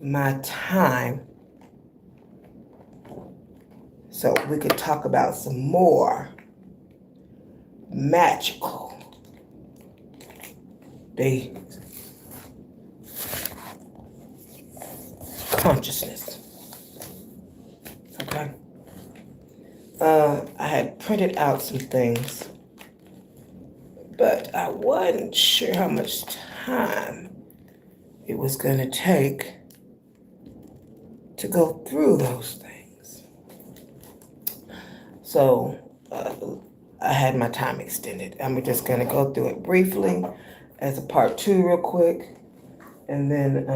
my time so we could talk about some more magical consciousness. Okay. I had printed out some things, but I wasn't sure how much time it was going to take to go through those things. So I had my time extended. I'm just going to go through it briefly as a part 2 real quick, and then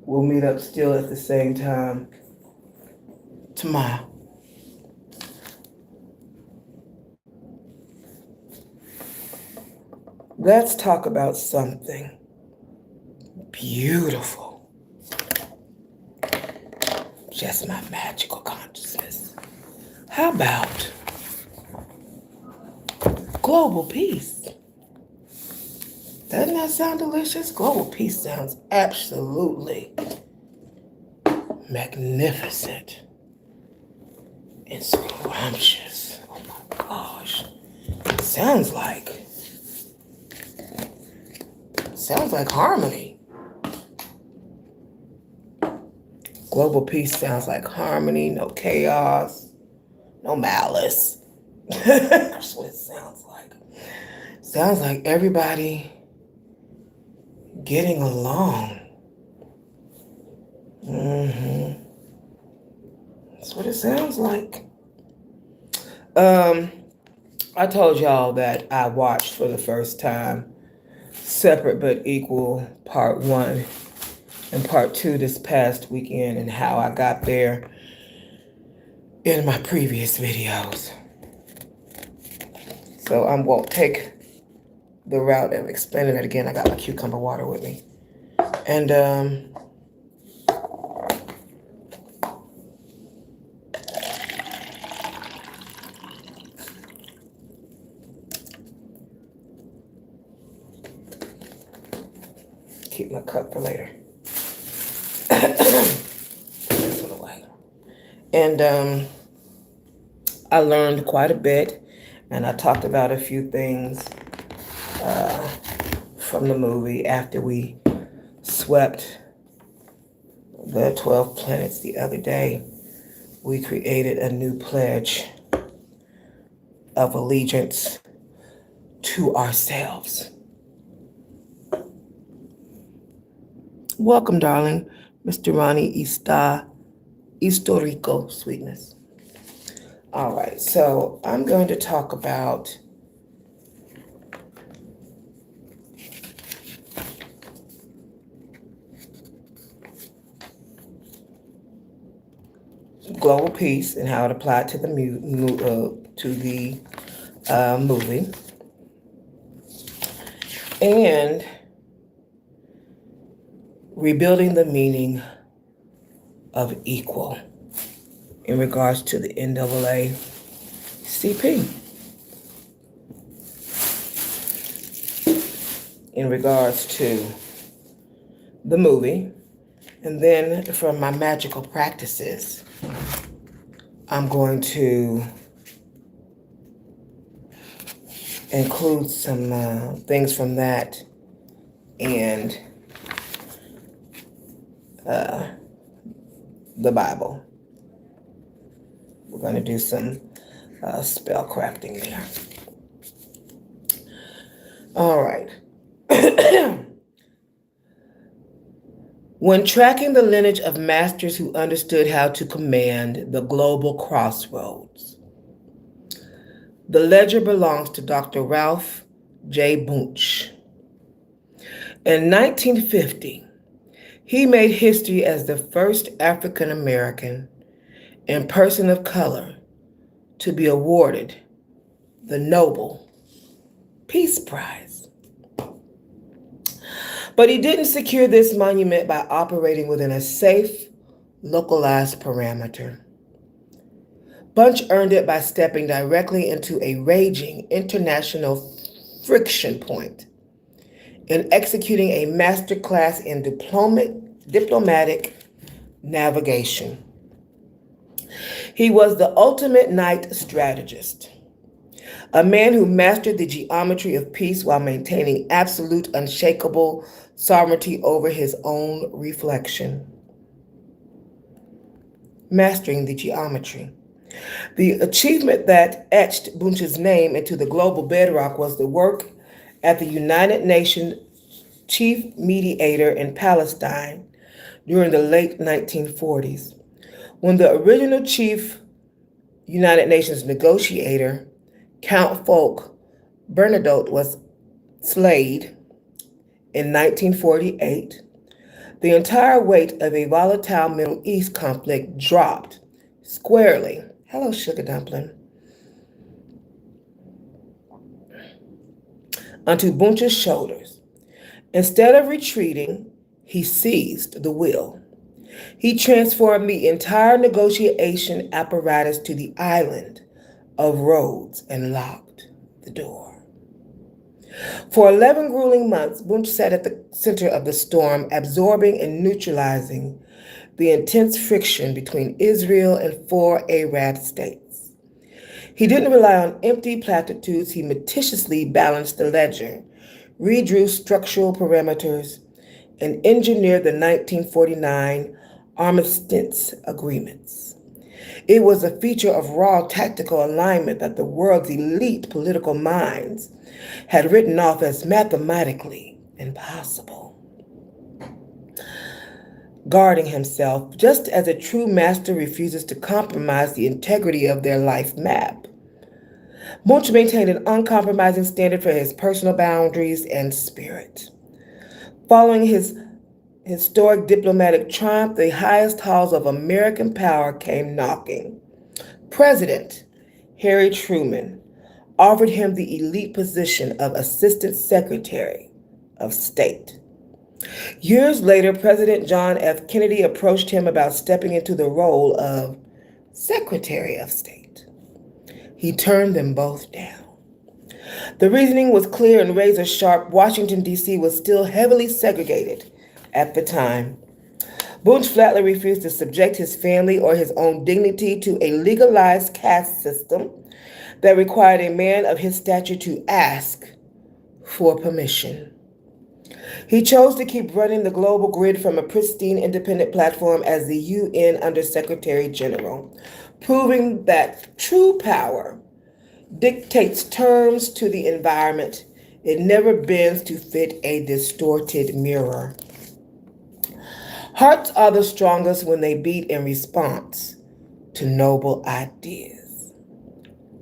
we'll meet up still at the same time tomorrow. Let's talk about something beautiful. Just my magical consciousness. How about global peace? Doesn't that sound delicious? Global peace sounds absolutely magnificent and scrumptious. Oh my gosh. Sounds like harmony. Global peace sounds like harmony, no chaos, no malice. That's what it sounds like. Sounds like everybody getting along. That's what it sounds like. I told y'all that I watched for the first time Separate but Equal Part 1 and Part 2 this past weekend, and how I got there in my previous videos. So I won't take the route of explaining it again. I got my cucumber water with me. And keep my cup for later. Put this one away. And I learned quite a bit, and I talked about a few things from the movie after we swept the 12 planets the other day. We created a new pledge of allegiance to ourselves. Welcome, darling. Mr. Ronnie Historico Sweetness. All right, so I'm going to talk about global peace and how it applied to the movie, and rebuilding the meaning of equal in regards to the NAACP. In regards to the movie. And then from my magical practices, I'm going to include some things from that and the Bible. We're going to do some spell crafting there. All right. When tracking the lineage of masters who understood how to command the global crossroads, the ledger belongs to Dr. Ralph J. Bunche. In 1950, he made history as the first African American and person of color to be awarded the Nobel Peace Prize. But he didn't secure this monument by operating within a safe, localized parameter. Bunche earned it by stepping directly into a raging international friction point in executing a master class in diplomatic navigation. He was the ultimate night strategist, a man who mastered the geometry of peace while maintaining absolute, unshakable sovereignty over his own reflection. Mastering the geometry. The achievement that etched Bunch's name into the global bedrock was the work at the United Nations chief mediator in Palestine during the late 1940s, when the original chief United Nations negotiator, Count Folk Bernadotte, was slayed in 1948. The entire weight of a volatile Middle East conflict dropped squarely, hello sugar dumpling, onto Bunch's shoulders. Instead of retreating, he seized the wheel. He transformed the entire negotiation apparatus to the island of Rhodes and locked the door. For 11 grueling months, Bunch sat at the center of the storm, absorbing and neutralizing the intense friction between Israel and 4 Arab states. He didn't rely on empty platitudes. He meticulously balanced the ledger, redrew structural parameters, and engineered the 1949 armistice agreements. It was a feature of raw tactical alignment that the world's elite political minds had written off as mathematically impossible. Guarding himself, just as a true master refuses to compromise the integrity of their life map, Bunch maintained an uncompromising standard for his personal boundaries and spirit. Following his historic diplomatic triumph, the highest halls of American power came knocking. President Harry Truman offered him the elite position of Assistant Secretary of State. Years later, President John F. Kennedy approached him about stepping into the role of Secretary of State. He turned them both down. The reasoning was clear and razor sharp. Washington, D.C. was still heavily segregated at the time. Bunch flatly refused to subject his family or his own dignity to a legalized caste system that required a man of his stature to ask for permission. He chose to keep running the global grid from a pristine independent platform as the UN Undersecretary General, proving that true power dictates terms to the environment. It never bends to fit a distorted mirror. Hearts are the strongest when they beat in response to noble ideas.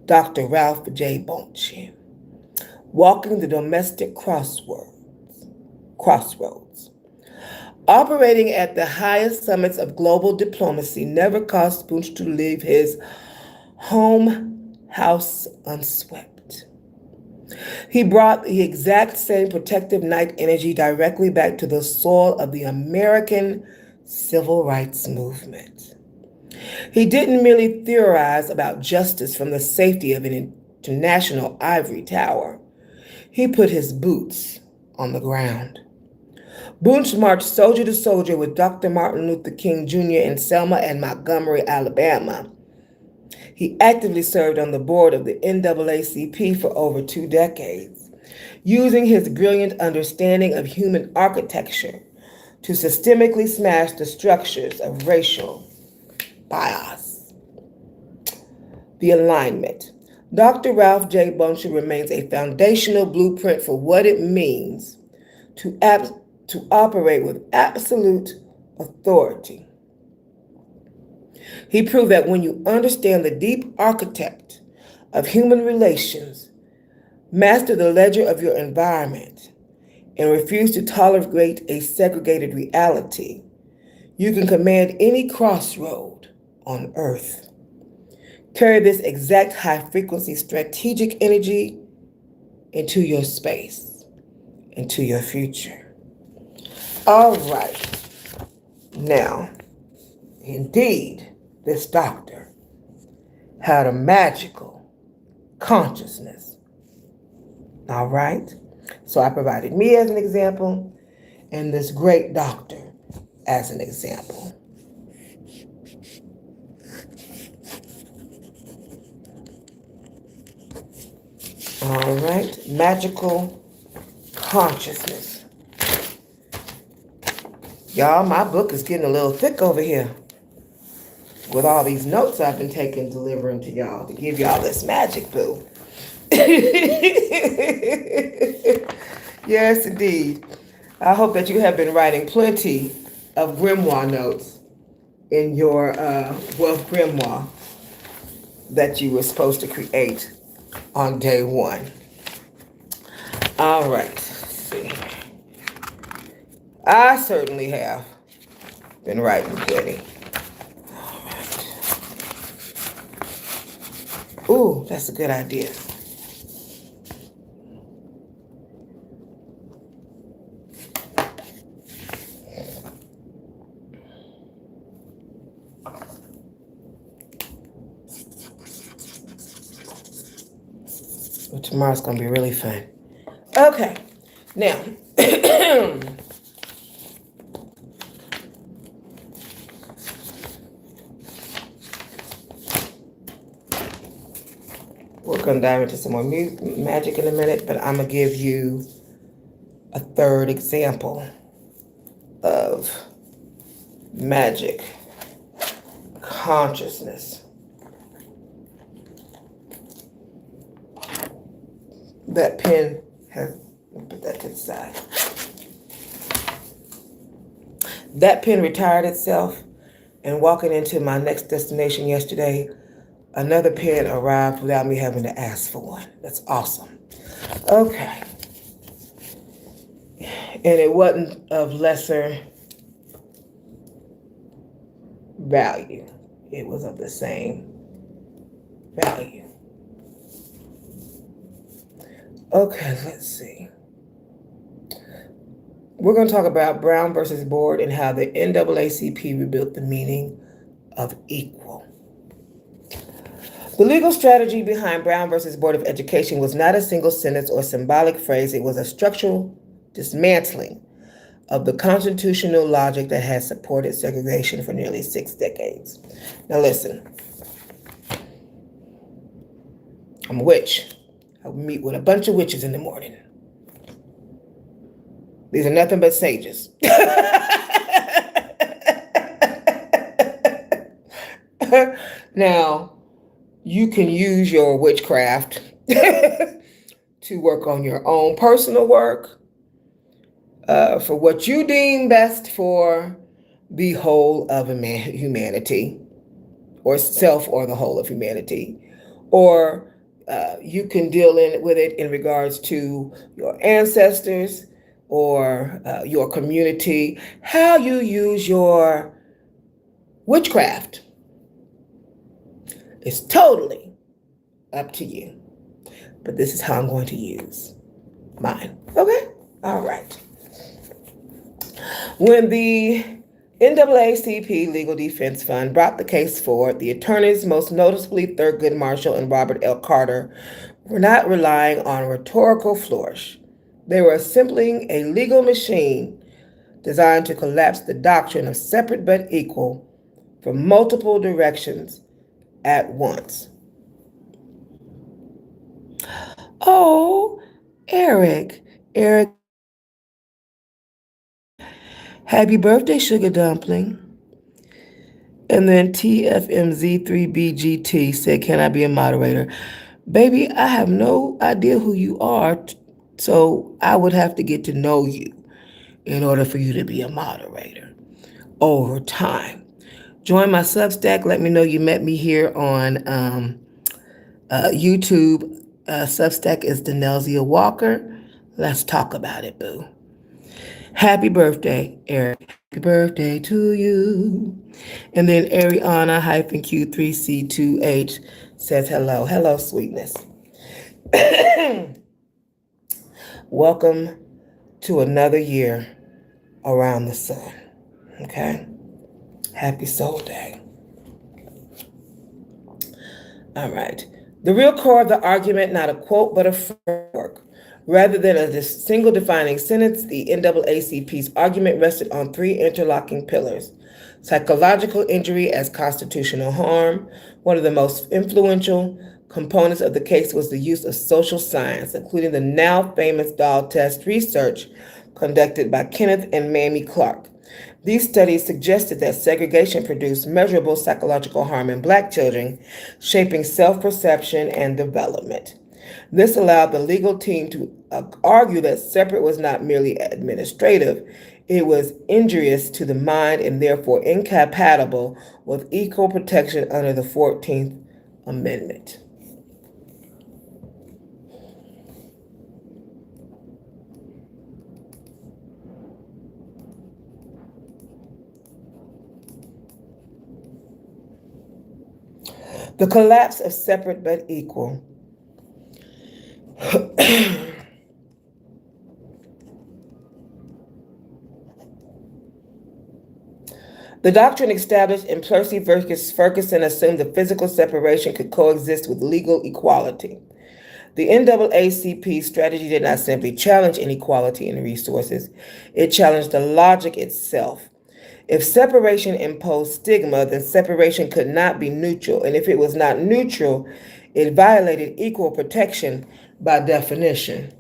Dr. Ralph J. Bunch, walking the domestic crossroads. Operating at the highest summits of global diplomacy never caused Bunch to leave his home house unswept. He brought the exact same protective night energy directly back to the soil of the American civil rights movement. He didn't merely theorize about justice from the safety of an international ivory tower. He put his boots on the ground. Bunch marched soldier to soldier with Dr. Martin Luther King Jr. in Selma and Montgomery, Alabama. He actively served on the board of the NAACP for over 2 decades, using his brilliant understanding of human architecture to systemically smash the structures of racial bias. The alignment. Dr. Ralph J. Bunch remains a foundational blueprint for what it means to operate with absolute authority. He proved that when you understand the deep architect of human relations, master the ledger of your environment, and refuse to tolerate a segregated reality, you can command any crossroad on earth. Carry this exact high-frequency strategic energy into your space, into your future. All right. Now, indeed, this doctor had a magical consciousness. All right? So I provided me as an example and this great doctor as an example. All right, magical consciousness. Y'all, my book is getting a little thick over here with all these notes I've been taking, delivering to y'all to give y'all this magic, boo. Yes, indeed. I hope that you have been writing plenty of grimoire notes in your wealth grimoire that you were supposed to create on day one. All right, let's see. I certainly have been writing plenty. All right. Ooh, that's a good idea. Well, tomorrow's going to be really fun. Okay, now, we're going to dive into some more magic in a minute, but I'm going to give you a third example of magic consciousness. That pen has, put that to the side. That pen retired itself, and walking into my next destination yesterday, another pen arrived without me having to ask for one. That's awesome. Okay. And it wasn't of lesser value. It was of the same value. Okay, let's see. We're going to talk about Brown versus Board and how the NAACP rebuilt the meaning of equal. The legal strategy behind Brown versus Board of Education was not a single sentence or symbolic phrase. It was a structural dismantling of the constitutional logic that has supported segregation for nearly 6 decades. Now listen, I'm a witch. I meet with a bunch of witches in the morning. These are nothing but sages. Now, you can use your witchcraft to work on your own personal work, for what you deem best for the whole of humanity, or self, or the whole of humanity, or you can deal with it in regards to your ancestors or your community, how you use your witchcraft. It's totally up to you. But this is how I'm going to use mine. Okay? All right. When the NAACP Legal Defense Fund brought the case forward, the attorneys, most noticeably Thurgood Marshall and Robert L. Carter, were not relying on rhetorical flourish. They were assembling a legal machine designed to collapse the doctrine of separate but equal from multiple directions at once. Oh, Eric, happy birthday, sugar dumpling. And then TFMZ3BGT said, can I be a moderator? Baby, I have no idea who you are, so I would have to get to know you in order for you to be a moderator over time. Join my Substack. Let me know you met me here on YouTube. Substack is Denelsia Walker. Let's talk about it, boo. Happy birthday, Eric. Happy birthday to you. And then Ariana-Q3C2H says hello. Hello, sweetness. Welcome to another year around the sun. Okay? Happy Soul Day. All right. The real core of the argument, not a quote, but a framework, Rather than a single defining sentence, the NAACP's argument rested on three interlocking pillars. Psychological injury as constitutional harm. One of the most influential components of the case was the use of social science, including the now famous doll test research conducted by Kenneth and Mamie Clark. These studies suggested that segregation produced measurable psychological harm in Black children, shaping self-perception and development. This allowed the legal team to argue that separate was not merely administrative, it was injurious to the mind and therefore incompatible with equal protection under the 14th Amendment. The collapse of separate but equal. The doctrine established in Plessy versus Ferguson assumed that physical separation could coexist with legal equality. The NAACP strategy did not simply challenge inequality in resources, it challenged the logic itself. If separation imposed stigma, then separation could not be neutral, and if it was not neutral, it violated equal protection by definition.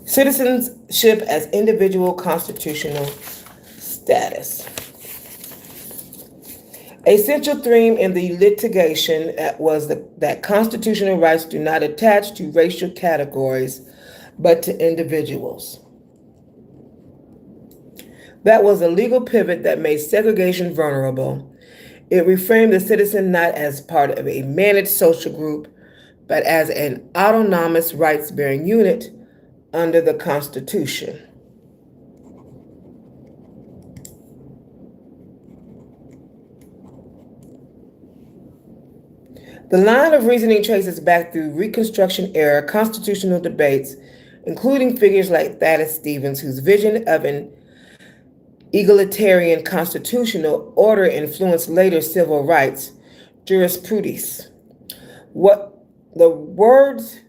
Citizenship as individual constitutional status. A central theme in the litigation was that constitutional rights do not attach to racial categories, but to individuals. That was a legal pivot that made segregation vulnerable. It reframed the citizen not as part of a managed social group, but as an autonomous rights-bearing unit under the Constitution. The line of reasoning traces back through Reconstruction-era constitutional debates, including figures like Thaddeus Stevens, whose vision of an egalitarian constitutional order influenced later civil rights jurisprudence. What the words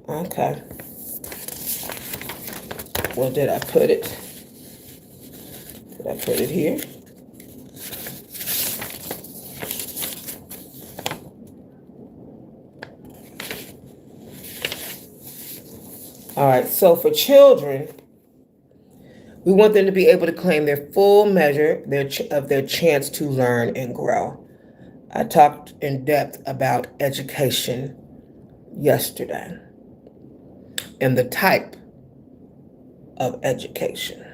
okay. Where did I put it? Did I put it here? All right, so for children, we want them to be able to claim their full measure of their chance to learn and grow. I talked in depth about education yesterday and the type of education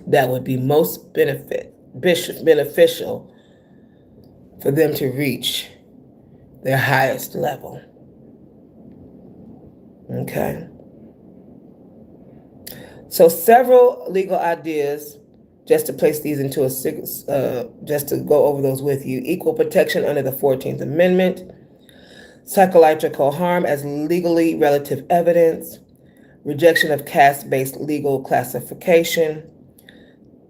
that would be most beneficial for them to reach their highest level. Okay. So several legal ideas, just to place these into just to go over those with you. Equal protection under the 14th Amendment, psychological harm as legally relative evidence, rejection of caste-based legal classification,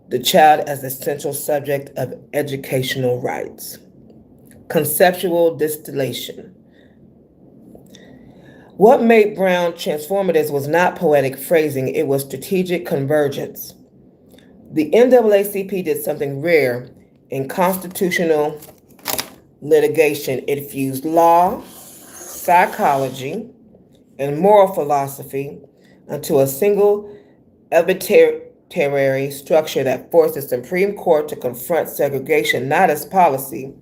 the child as the central subject of educational rights, conceptual distillation. What made Brown transformative was not poetic phrasing, it was strategic convergence. The NAACP did something rare in constitutional litigation. It fused law, psychology, and moral philosophy into a single arbitrary structure that forced the Supreme Court to confront segregation not as policy,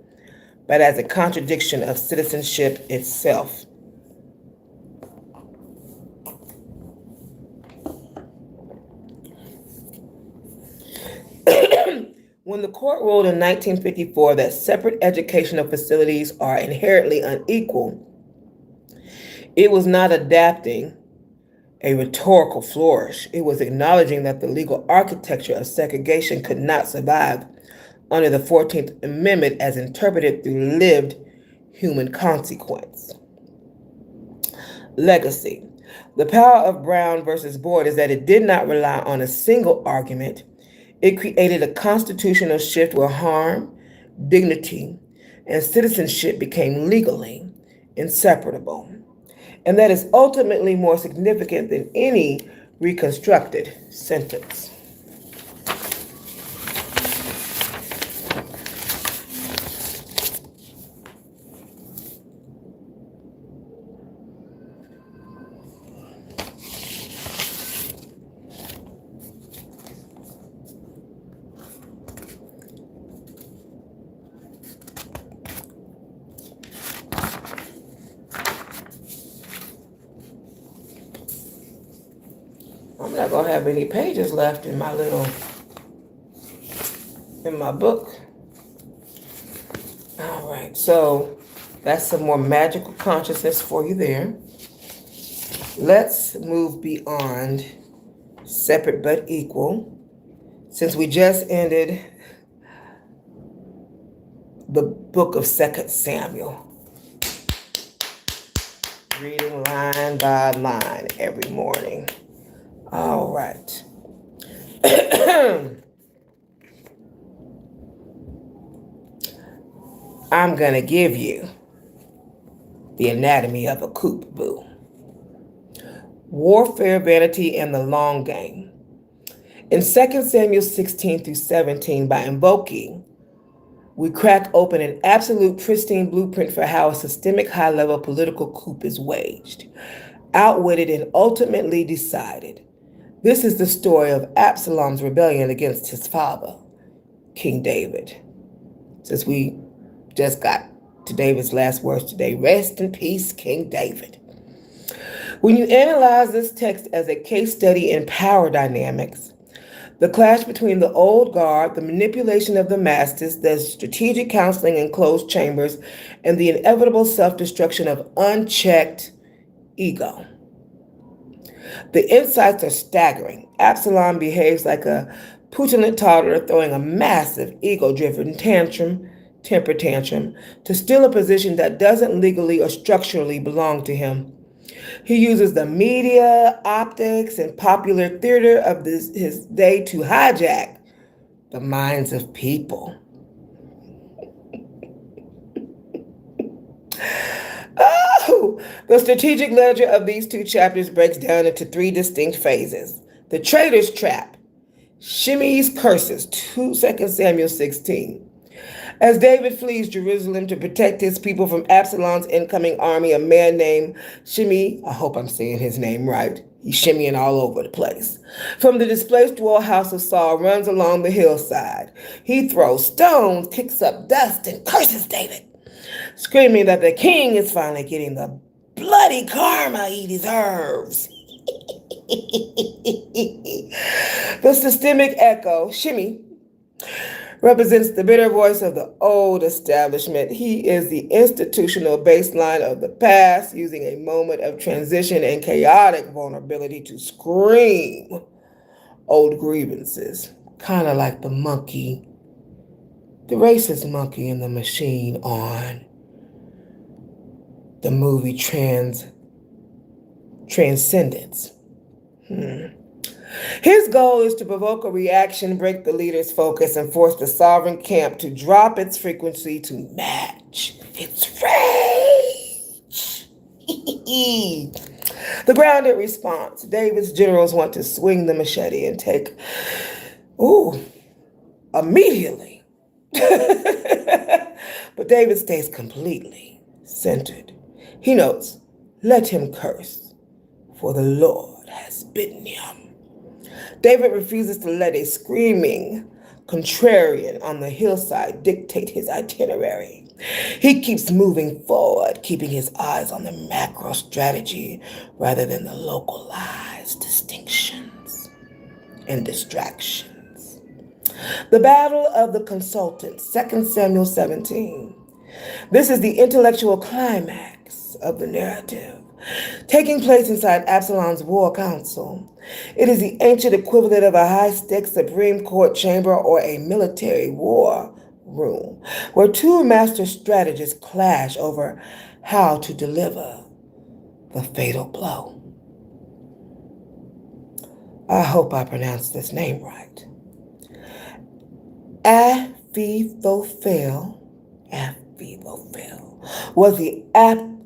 but as a contradiction of citizenship itself. When the court ruled in 1954 that separate educational facilities are inherently unequal, it was not adapting a rhetorical flourish. It was acknowledging that the legal architecture of segregation could not survive under the 14th Amendment as interpreted through lived human consequence. Legacy. The power of Brown versus Board is that it did not rely on a single argument. It created a constitutional shift where harm, dignity, and citizenship became legally inseparable. And that is ultimately more significant than any reconstructed sentence. I'm not going to have any pages left in my book. All right, so that's some more magical consciousness for you there. Let's move beyond separate but equal. Since we just ended the book of 2 Samuel, reading line by line every morning. All right. I'm going to give you the anatomy of a coup, boo. Warfare, vanity, and the long game. In 2 Samuel 16 through 17, by invoking, we crack open an absolute pristine blueprint for how a systemic high-level political coup is waged, outwitted, and ultimately decided. This is the story of Absalom's rebellion against his father, King David. Since we just got to David's last words today, rest in peace, King David. When you analyze this text as a case study in power dynamics, the clash between the old guard, the manipulation of the masses, the strategic counseling in closed chambers, and the inevitable self-destruction of unchecked ego. The insights are staggering. Absalom behaves like a petulant toddler throwing a massive ego-driven temper tantrum to steal a position that doesn't legally or structurally belong to him. He uses the media, optics, and popular theater of his day to hijack the minds of people. The strategic ledger of these two chapters breaks down into three distinct phases. The traitor's trap, Shimei's curses, 2 Samuel 16. As David flees Jerusalem to protect his people from Absalom's incoming army, a man named Shimei, I hope I'm saying his name right, he's shimmying all over the place, from the displaced royal house of Saul runs along the hillside. He throws stones, kicks up dust, and curses David, screaming that the king is finally getting the bloody karma he deserves. The systemic echo, Shimei, represents the bitter voice of the old establishment. He is the institutional baseline of the past, using a moment of transition and chaotic vulnerability to scream old grievances, kind of like the monkey, the racist monkey in the machine on the movie Transcendence. His goal is to provoke a reaction, break the leader's focus, and force the sovereign camp to drop its frequency to match its rage. The grounded response. David's generals want to swing the machete and take, immediately. But David stays completely centered. He notes, let him curse, for the Lord has bidden him. David refuses to let a screaming contrarian on the hillside dictate his itinerary. He keeps moving forward, keeping his eyes on the macro strategy rather than the localized distinctions and distractions. The battle of the consultants, 2 Samuel 17. This is the intellectual climax of the narrative. taking place inside Absalom's war council. It is the ancient equivalent of a high-stakes Supreme Court chamber or a military war room, where two master strategists clash over how to deliver the fatal blow. I hope I pronounced this name right. Ahithophel was the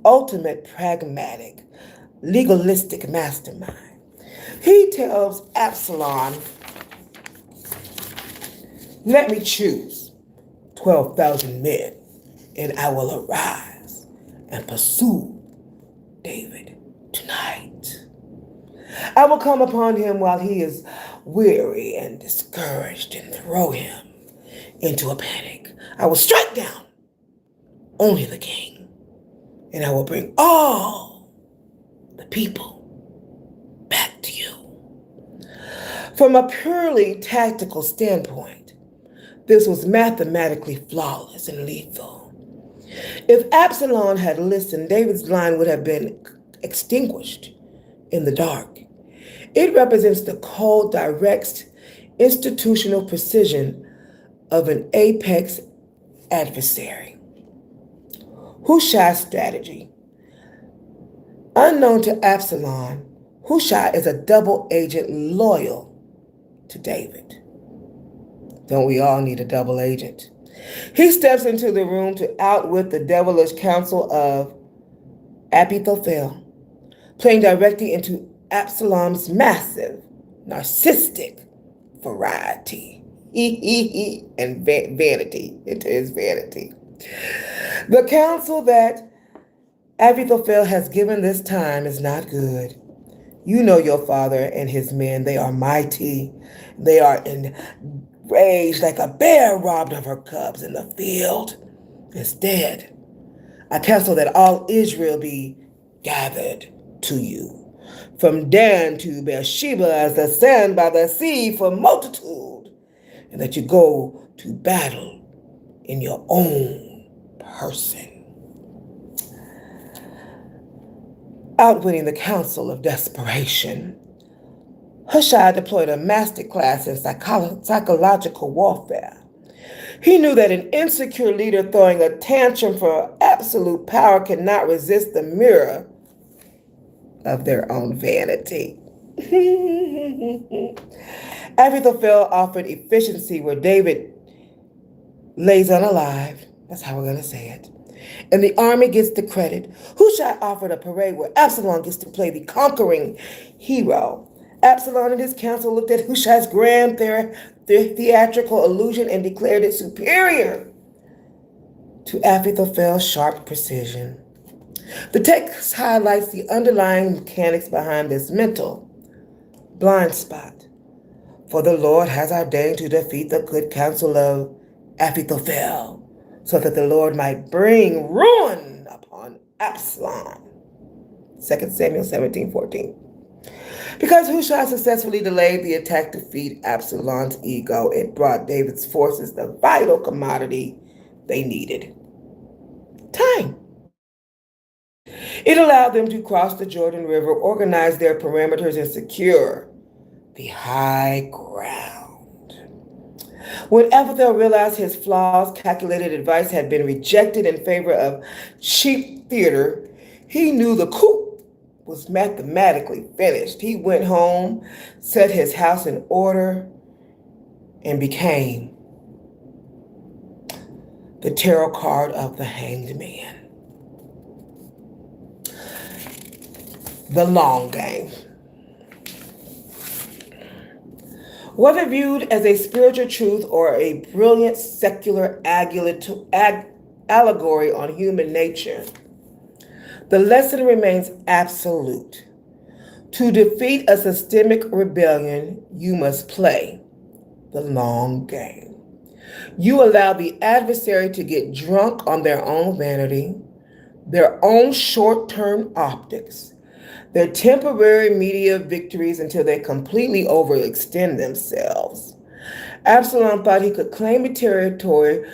ultimate pragmatic, legalistic mastermind. He tells Absalom, let me choose 12,000 men, and I will arise and pursue David tonight. I will come upon him while he is weary and discouraged and throw him into a panic. I will strike down only the king, and I will bring all the people back to you. From a purely tactical standpoint, this was mathematically flawless and lethal. If Absalom had listened, David's line would have been extinguished in the dark. It represents the cold, direct, institutional precision of an apex adversary. Hushai's strategy. Unknown to Absalom, Hushai is a double agent loyal to David. Don't we all need a double agent? He steps into the room to outwit the devilish counsel of Ahithophel, playing directly into Absalom's massive, narcissistic variety and vanity, into his vanity. The counsel that Ahithophel has given this time is not good. You know your father and his men, they are mighty. They are enraged like a bear robbed of her cubs in the field. Instead, I counsel that all Israel be gathered to you, from Dan to Beersheba as the sand by the sea for multitude, and that you go to battle in your own person. Outwitting the counsel of desperation, Hushai deployed a masterclass in psychological warfare. He knew that an insecure leader throwing a tantrum for absolute power cannot resist the mirror of their own vanity. Ahithophel offered efficiency where David lays unalive. That's how we're going to say it. And the army gets the credit. Hushai offered a parade where Absalom gets to play the conquering hero. Absalom and his council looked at Hushai's grand theatrical illusion and declared it superior to Ahithophel's sharp precision. The text highlights the underlying mechanics behind this mental blind spot. For the Lord has ordained to defeat the good counsel of Ahithophel, so that the Lord might bring ruin upon Absalom. 2 Samuel 17:14. Because Hushai successfully delayed the attack to feed Absalom's ego, it brought David's forces the vital commodity they needed: time. It allowed them to cross the Jordan River, organize their perimeters, and secure the high ground. When Ahithophel realized his flaws, calculated advice had been rejected in favor of cheap theater, he knew the coup was mathematically finished. He went home, set his house in order, and became the tarot card of the Hanged Man. The long game. Whether viewed as a spiritual truth or a brilliant secular allegory on human nature, the lesson remains absolute. To defeat a systemic rebellion, you must play the long game. You allow the adversary to get drunk on their own vanity, their own short-term optics, their temporary media victories until they completely overextend themselves. Absalom thought he could claim a territory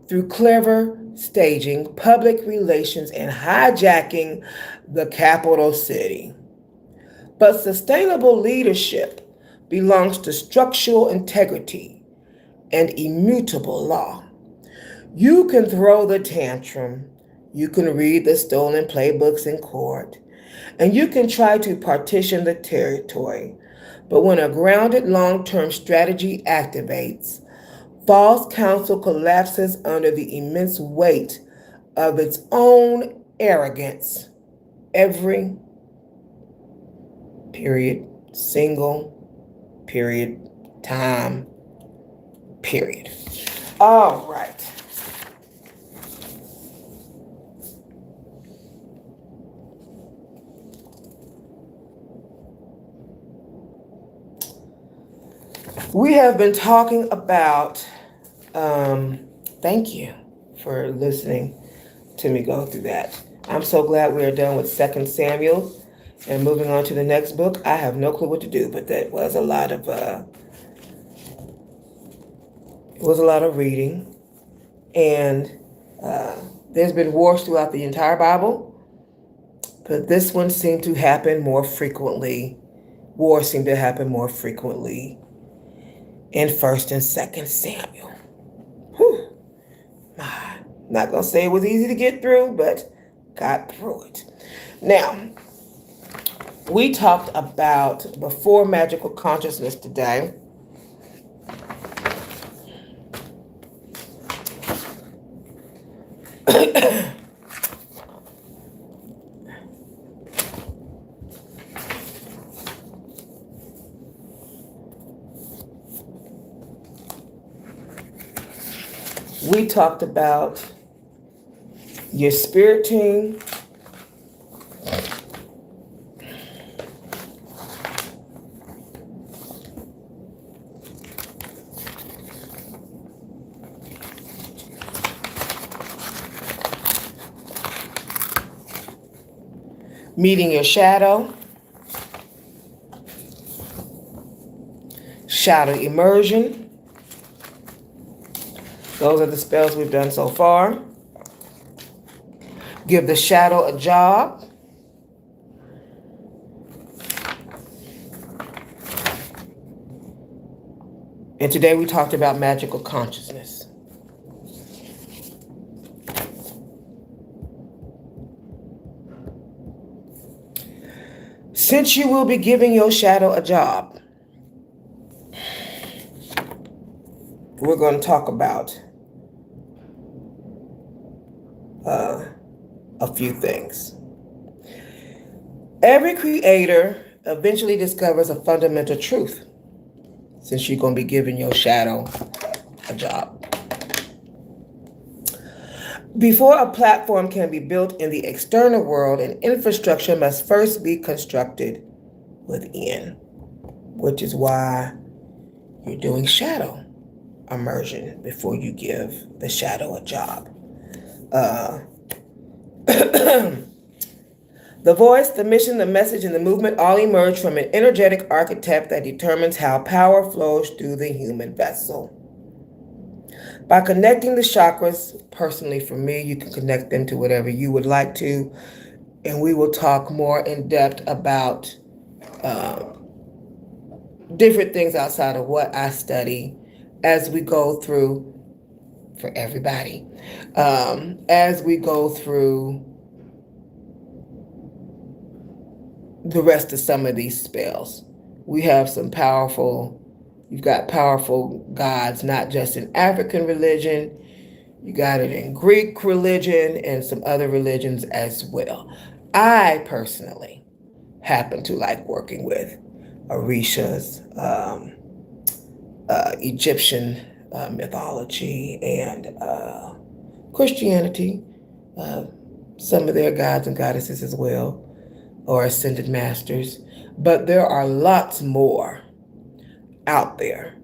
through clever staging, public relations, and hijacking the capital city. But sustainable leadership belongs to structural integrity and immutable law. You can throw the tantrum, you can read the stolen playbooks in court, and you can try to partition the territory. But when a grounded long-term strategy activates, false counsel collapses under the immense weight of its own arrogance. Every period, single period, time, period. All right. We have been talking about, thank you for listening to me go through that. I'm so glad we are done with 2 Samuel and moving on to the next book. I have no clue what to do, but that was a lot of, reading. And there's been wars throughout the entire Bible, but this one seemed to happen more frequently. Wars seem to happen more frequently in 1 and 2 Samuel. Whew. Not going to say it was easy to get through, but got through it. Now, we talked about before magical consciousness today. We talked about your spirit team, meeting your shadow, shadow immersion. Those are the spells we've done so far. Give the shadow a job. And today we talked about magical consciousness. Since you will be giving your shadow a job, we're going to talk about a few things. Every creator eventually discovers a fundamental truth, since you're going to be giving your shadow a job. Before a platform can be built in the external world, an infrastructure must first be constructed within, which is why you're doing shadow immersion before you give the shadow a job. The voice, the mission, the message, and the movement all emerge from an energetic archetype that determines how power flows through the human vessel. By connecting the chakras, personally for me, you can connect them to whatever you would like to, and we will talk more in depth about different things outside of what I study as we go through, for everybody, as we go through the rest of some of these spells. We have some powerful, you've got powerful gods, not just in African religion, you got it in Greek religion and some other religions as well. I personally happen to like working with Orishas, Egyptian mythology, and Christianity, some of their gods and goddesses as well, or ascended masters. But there are lots more out there.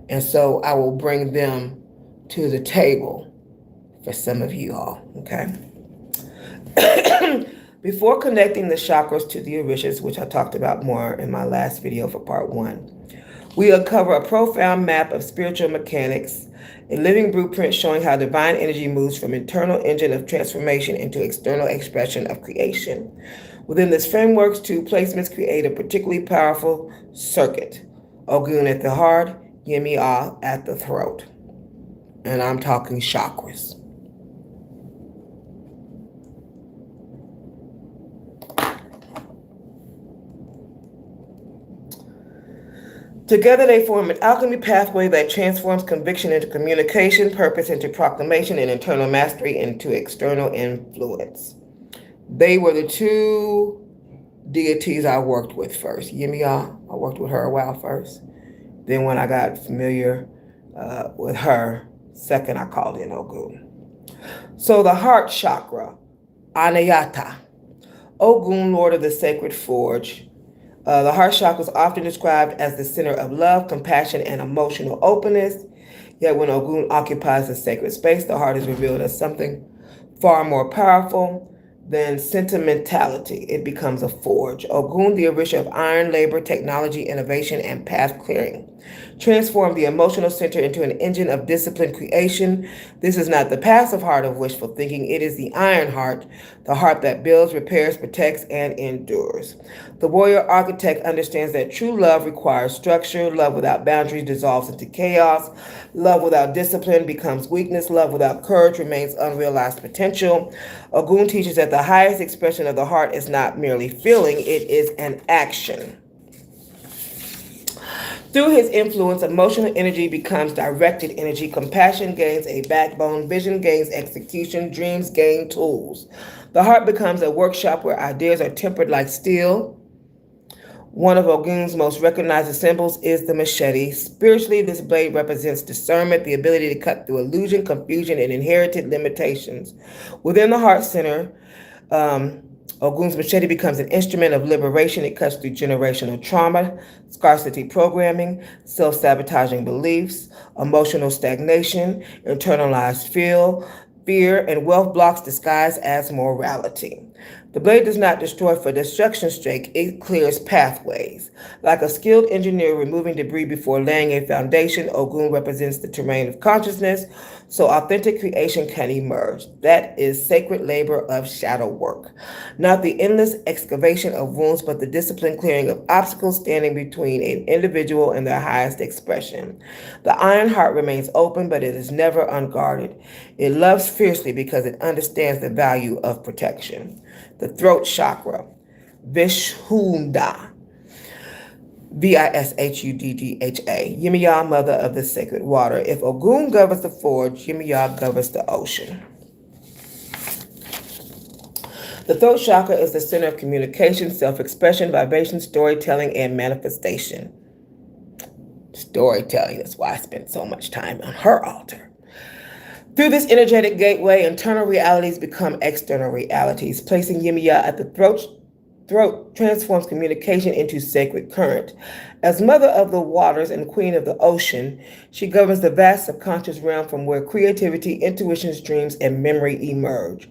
And so I will bring them to the table for some of you all, okay? Before connecting the chakras to the orishas, which I talked about more in my last video for part 1, We uncover a profound map of spiritual mechanics, a living blueprint showing how divine energy moves from internal engine of transformation into external expression of creation. Within this framework, two placements create a particularly powerful circuit. Ogun at the heart, Yemoja at the throat. And I'm talking chakras. Together they form an alchemy pathway that transforms conviction into communication, purpose into proclamation, and internal mastery into external influence. They were the two deities I worked with first. Yemoja, I worked with her a while first. Then when I got familiar with her, second I called in Ogun. So the heart chakra, Anayata. Ogun, Lord of the Sacred Forge. The heart chakra is often described as the center of love, compassion, and emotional openness. Yet when Ogun occupies the sacred space, the heart is revealed as something far more powerful than sentimentality. It becomes a forge. Ogun, the Orisha of iron, labor, technology, innovation, and path clearing, transform the emotional center into an engine of disciplined creation. This is not the passive heart of wishful thinking. It is the iron heart, the heart that builds, repairs, protects, and endures. The warrior architect understands that true love requires structure. Love without boundaries dissolves into chaos. Love without discipline becomes weakness. Love without courage remains unrealized potential. Ogun teaches that the highest expression of the heart is not merely feeling, it is an action. Through his influence, emotional energy becomes directed energy. Compassion gains a backbone. Vision gains execution. Dreams gain tools. The heart becomes a workshop where ideas are tempered like steel. One of Ogun's most recognized symbols is the machete. Spiritually, this blade represents discernment, the ability to cut through illusion, confusion, and inherited limitations. Within the heart center, Ogun's machete becomes an instrument of liberation. It cuts through generational trauma, scarcity programming, self-sabotaging beliefs, emotional stagnation, internalized fear, and wealth blocks disguised as morality. The blade does not destroy for destruction's sake, it clears pathways. Like a skilled engineer removing debris before laying a foundation, Ogun represents the terrain of consciousness, so authentic creation can emerge. That is sacred labor of shadow work. Not the endless excavation of wounds, but the disciplined clearing of obstacles standing between an individual and their highest expression. The iron heart remains open, but it is never unguarded. It loves fiercely because it understands the value of protection. The throat chakra, Vishhuddha, Vishuddha, Yemoja, mother of the sacred water. If Ogun governs the forge, Yemoja governs the ocean. The throat chakra is the center of communication, self-expression, vibration, storytelling, and manifestation. Storytelling, that's why I spent so much time on her altar. Through this energetic gateway, internal realities become external realities. Placing Yemoja at the throat transforms communication into sacred current. As mother of the waters and queen of the ocean, she governs the vast subconscious realm from where creativity, intuitions, dreams, and memory emerge.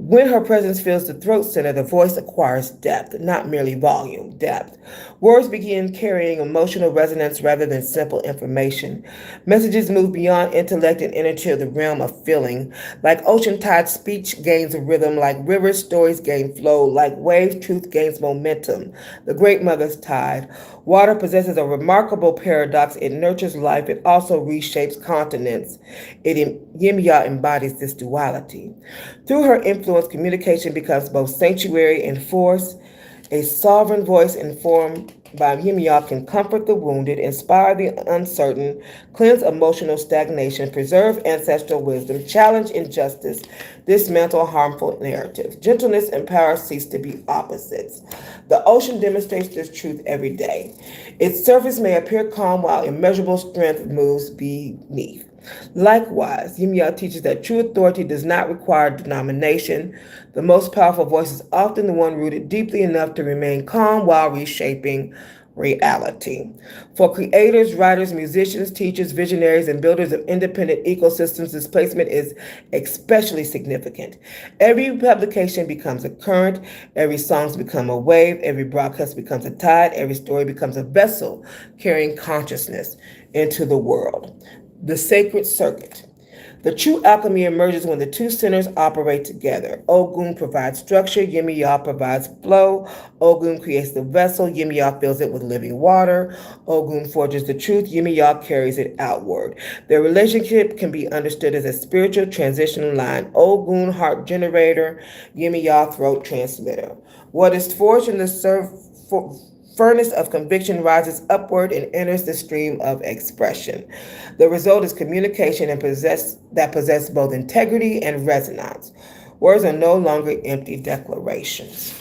When her presence fills the throat center, the voice acquires depth, not merely volume, depth. Words begin carrying emotional resonance rather than simple information. Messages move beyond intellect and enter the realm of feeling. Like ocean tide, speech gains a rhythm. Like rivers, stories gain flow. Like waves, truth gains momentum. The great mother's tide. Water possesses a remarkable paradox. It nurtures life. It also reshapes continents. Yemoja embodies this duality. Through her influence, communication becomes both sanctuary and force. A sovereign voice informed by Yemoja can comfort the wounded, inspire the uncertain, cleanse emotional stagnation, preserve ancestral wisdom, challenge injustice, dismantle harmful narratives. Gentleness and power cease to be opposites. The ocean demonstrates this truth every day. Its surface may appear calm while immeasurable strength moves beneath. Likewise, Yemoja teaches that true authority does not require denomination. The most powerful voice is often the one rooted deeply enough to remain calm while reshaping reality. For creators, writers, musicians, teachers, visionaries, and builders of independent ecosystems, this placement is especially significant. Every publication becomes a current, every song becomes a wave, every broadcast becomes a tide, every story becomes a vessel carrying consciousness into the world. The sacred circuit. The true alchemy emerges when the two centers operate together. Ogun provides structure, Yemoja provides flow. Ogun creates the vessel, Yemoja fills it with living water. Ogun forges the truth, Yemoja carries it outward. Their relationship can be understood as a spiritual transition line. Ogun, heart generator, Yemoja, throat transmitter. What is forged in the furnace of conviction rises upward and enters the stream of expression. The result is communication that possess both integrity and resonance. Words are no longer empty declarations.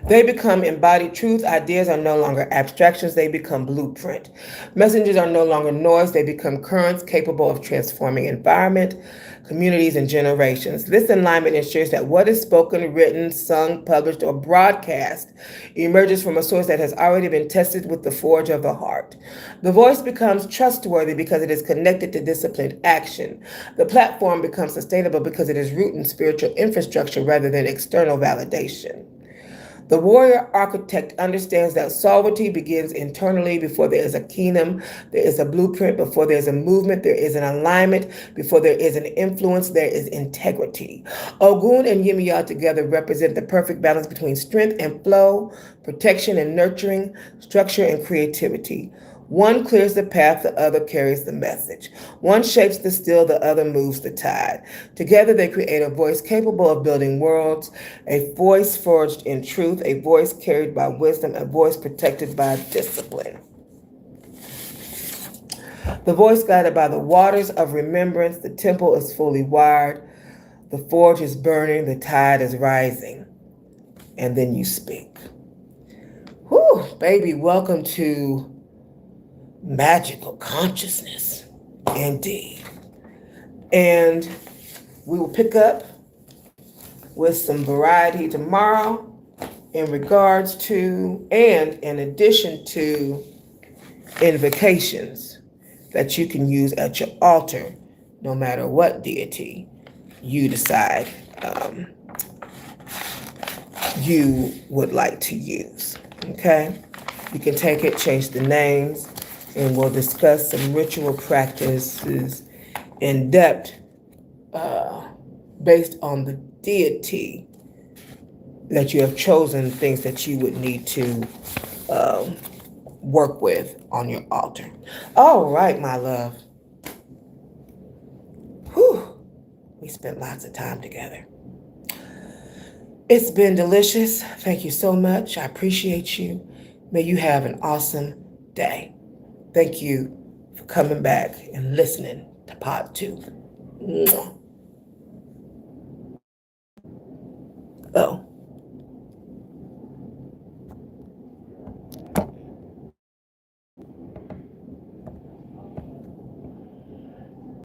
They become embodied truth. Ideas are no longer abstractions, they become blueprint. Messengers are no longer noise, they become currents capable of transforming environment, communities, and generations. This alignment ensures that what is spoken, written, sung, published, or broadcast emerges from a source that has already been tested with the forge of the heart. The voice becomes trustworthy because it is connected to disciplined action. The platform becomes sustainable because it is rooted in spiritual infrastructure rather than external validation. The warrior architect understands that sovereignty begins internally. Before there is a kingdom, there is a blueprint. Before there is a movement, there is an alignment. Before there is an influence, there is integrity. Ogun and Yemoja together represent the perfect balance between strength and flow, protection and nurturing, structure and creativity. One clears the path, the other carries the message. One shapes the still, the other moves the tide. Together they create a voice capable of building worlds, a voice forged in truth, a voice carried by wisdom, a voice protected by discipline. The voice guided by the waters of remembrance, the temple is fully wired, the forge is burning, the tide is rising. And then you speak. Whew, baby, welcome to magical consciousness, indeed. And we will pick up with some variety tomorrow in regards to and in addition to invocations that you can use at your altar, no matter what deity you decide you would like to use. Okay? You can take it, change the names, and we'll discuss some ritual practices in depth based on the deity that you have chosen, things that you would need to work with on your altar. All right, my love. Whew. We spent lots of time together. It's been delicious. Thank you so much. I appreciate you. May you have an awesome day. Thank you for coming back and listening to Pod 2. Oh.